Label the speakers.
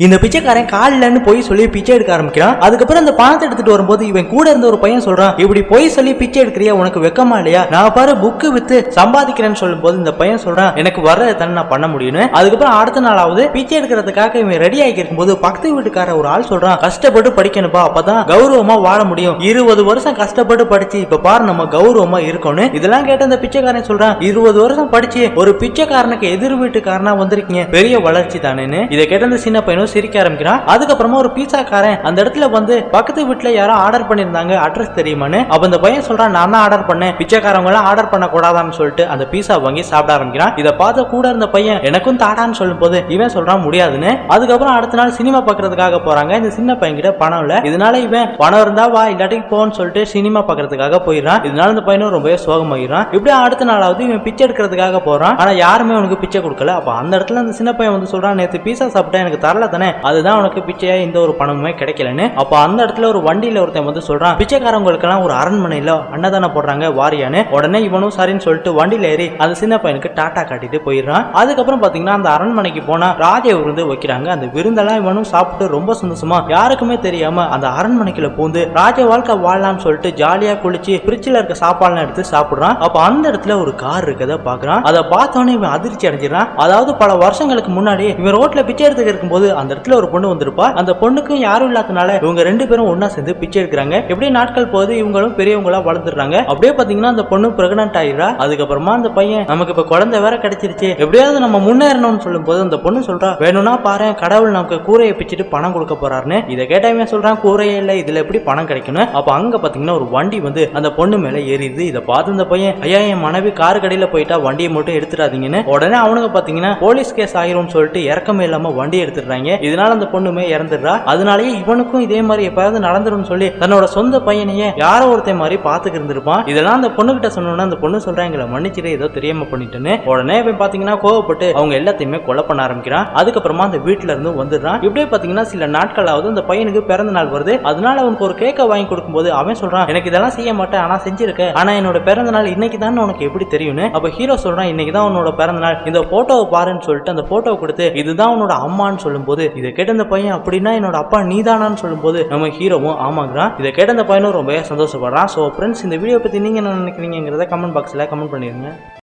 Speaker 1: இந்த பிச்சைக்காரன் காலிலன்னு போய் சொல்லி பிச்சை எடுக்க ஆரம்பிக்கிறான். அதுக்கப்புறம் அந்த பணத்தை எடுத்துட்டு வரும்போது இவன் கூட இருந்த ஒரு பையன் சொல்றான், இப்படி போய் சொல்லி பிச்சை எடுக்கிறியா, உனக்கு வெக்கமா இல்லையா, நான் பாரு புக்கு வித்து சம்பாதிக்கிறேன்னு சொல்லும் போது இந்த பையன் சொல்றான், எனக்கு வர்றதை தானே நான் பண்ண முடியும்னு. அதுக்கப்புறம் அடுத்த நாளாவது பிச்சை எடுக்கிறதுக்காக இவன் ரெடி ஆகி இருக்கும்போது பக்கத்து வீட்டுக்கார ஒரு ஆள் சொல்றான், கஷ்டப்பட்டு படிக்கணும்பா, அப்பதான் கௌரவமா வாழ முடியும், 20 வருஷம் கஷ்டப்பட்டு படிச்சு இப்ப பாரு நம்ம கௌரவமா இருக்கோன்னு. இதெல்லாம் கேட்ட அந்த பிச்சைக்காரன் சொல்றான், 20 வருஷம் படிச்சு ஒரு பிச்சைக்காரனுக்கு எதிர் வீட்டுக்காரனா வந்திருக்கீங்க, பெரிய வளர்ச்சி தானேன்னு. இதை கேட்ட அந்த சின்ன பையனும் சிரிக்க ஆரம்பிக்கிறான். அதுக்கப்புறமா ஒரு பீஸாக்காரன் அந்த இடத்துல வந்து பக்கத்து வீட்டுல யாரோ ஆர்டர் பண்ணிருந்தாங்க, அட்ரஸ் தெரியுமான்னு. அப்ப அந்த பையன் சொல்றான், நான் தான் ஆர்டர் பண்ணேன், பிச்சைக்காரங்க எல்லாம் ஆர்டர் பண்ண கூடாதான்னு சொல்லிட்டு அந்த பீஸா வாங்கி சாப்பிட ஆரம்பிக்கிறான். இதை பார்த்த கூட இருந்த பையன் எனக்கும் தாடான்னு சொல்லும் போது இவன் சொல்றான் முடியாதுன்னு. அதுக்கப்புறம் அடுத்த நாள் சினிமா பாக்குறதுக்காக போறாங்க. இந்த சின்ன பையன் கிட்ட பணம் இல்ல, இதனால இவன் பணம் இருந்தா வா இல்லாட்டி போன்னு சொல்லிட்டு சினிமா பாக்குறதுக்காக போயிடறான். இதனால இந்த பையனும் ரொம்பவே சோகமாயிரான். இப்படி அடுத்த நாளாவது இவன் பிச்சை எடுக்கிறதுக்காக போறான். ஆனா யாருமே அவனுக்கு பிச்சை கொடுக்கல. அப்ப அந்த இடத்துல அந்த சின்ன பையன் வந்து சொல்றான், நேத்து பீஸா சாப்பிட்டா எனக்கு தரல தானே, அதுதான் உனக்கு பிச்சையா இந்த ஒரு பணமுமே கிடைக்கலன்னு. அப்ப அந்த இடத்துல ஒரு வண்டியில ஒருத்தன் வந்து சொல்றான், பிச்சைக்காரங்களுக்கு எல்லாம் ஒரு அரண்மனையில அன்னதானம் போடுறாங்க வாரியான்னு. உடனே இவனும் சரின்னு சொல்லிட்டு வண்டியில ஏறி அந்த சின்ன பையனுக்கு டாட்டா காட்டிட்டு போயிடுறான். அதுக்கப்புறம் பாத்தீங்கன்னா அந்த அரண்மனைக்கு போனா ராஜ விருந்து வைக்கிறாங்க. அந்த விருந்தெல்லாம் இவனும் சாப்பிட்டு ரொம்ப சந்தோஷமா யாருக்குமே தெரியாம அந்த அரண்மனைக்குள்ள பூந்து ராஜ வாழ்க்கை வாழலாம்னு சொல்லிட்டு ஜாலியா குளிச்சு பிரிட்ஜ்ல இருக்க சாப்பாடுலாம் எடுத்து சாப்பிடுறான். அப்ப அந்த இடத்துல ஒரு கார் இருக்கத பாக்குறான். அதை பார்த்தோன்னே இவன் அதிர்ச்சி அடைஞ்சிடறான். அதாவது பல வருஷங்களுக்கு முன்னாடி இவன் ரோட்ல பிச்சை எடுத்துக்க இருக்கும்போது அந்த இடத்துல ஒரு பொண்ணு வந்திருப்பா. அந்த பொண்ணுக்கும் யாரும் இல்லாதனால இவங்க 2 பேரும் ஒன்னா சேர்ந்து பிச்சை எடுக்கிறாங்க. எப்படி நாட்கள் போது இவங்களும் பெரியவங்களா வளர்ந்துடுறாங்க. அப்படியே பாத்தீங்கன்னா அந்த பொண்ணு பிரெக்னன்ட் ஆயிரா. அதுக்கப்புறமா அந்த பையன் நமக்கு இப்ப குழந்தை வேற கிடைச்சிருச்சு, எப்படியாவது நம்ம முன்னேறணும்னு சொல்லும் போது அந்த பொண்ணு சொல்றா, வேணும்னா பாரு கடவுள் நமக்கு கூரையை பிச்சுட்டு பணம் கொடுக்க போறாருன்னு. இதை கேட்டவங்க சொல்றான், கூரையே இல்ல, இதுல எப்படி பணம் கிடைக்கணும். அப்ப அங்க பாத்தீங்கன்னா ஒரு வண்டி வந்து அந்த பொண்ணு மேல ஏறிடுது. இதை பார்த்து அந்த பையன், ஐயா என் மனைவி கார் கடையில போயிட்டா வண்டியை மட்டும் எடுத்துடாதீங்கன்னு. உடனே அவனுக்கு பாத்தீங்கன்னா போலீஸ் கேஸ் ஆயிரும் சொல்லிட்டு இறக்கமே இல்லாம வண்டி எடுத்துடுறாங்க. இதனால அந்த பொண்ணுமே இறந்துடுறா. அதனாலயே இவனுக்கும் இதே மாதிரி எப்பயாவது நடந்துரும் சொல்லி தன்னோட சொந்த பையனையே யாரோ ஒருத்தன் மாதிரி பாத்துக்கு இருந்திருப்பான். இதெல்லாம் அந்த பொண்ணு கிட்ட சொன்னோன்னா அந்த பொண்ணு சொல்றாங்க, எங்களை மன்னிச்சிட்டு ஏதோ தெரியாம பண்ணிட்டுன்னு. உடனே பாத்தீங்கன்னா கோவப்பட்டு அவங்க எல்லாத்தையுமே கொலை பண்ண ஆரம்பிக்கிறான். அதுக்கப்புறமா அந்த வீட்டுல இருந்து வந்துடுறான். இப்படியே பாத்தீங்கன்னா சில நாட்களாவது அந்த பையனுக்கு பிறந்த நாள் வருது. அதனால அவனுக்கு ஒரு கேக்க வாங்கி கொடுக்கும் போது அவன் சொல்றான், எனக்கு இதெல்லாம் செய்ய மாட்டேன், ஆனா செஞ்சிருக்க, ஆனா என்னோட பிறந்த நாள் இன்னைக்கு தான் உனக்கு எப்படி தெரியும்னு. அப்ப ஹீரோ சொல்றான், இன்னைக்கு தான் உன்னோட பிறந்த நாள், இந்த போட்டோவை பாருன்னு சொல்லிட்டு அந்த போட்டோவை கொடுத்து இதுதான் உன்னோட அம்மான்னு சொல்லும் போது இதை கேட்ட அந்த பையன், அப்படின்னா என்னோட அப்பா நீதானான்னு சொல்லும் போது நம்ம ஹீரோவும் ஆமாங்கிறான். இதை கேட்ட அந்த பையனும் ரொம்ப சந்தோஷப்படுறான். சோ ஃப்ரெண்ட்ஸ், இந்த வீடியோ பத்தி நீங்க என்ன நினைக்கிறீங்கிறத கமெண்ட் பாக்ஸ்ல கமெண்ட் பண்ணிருங்க.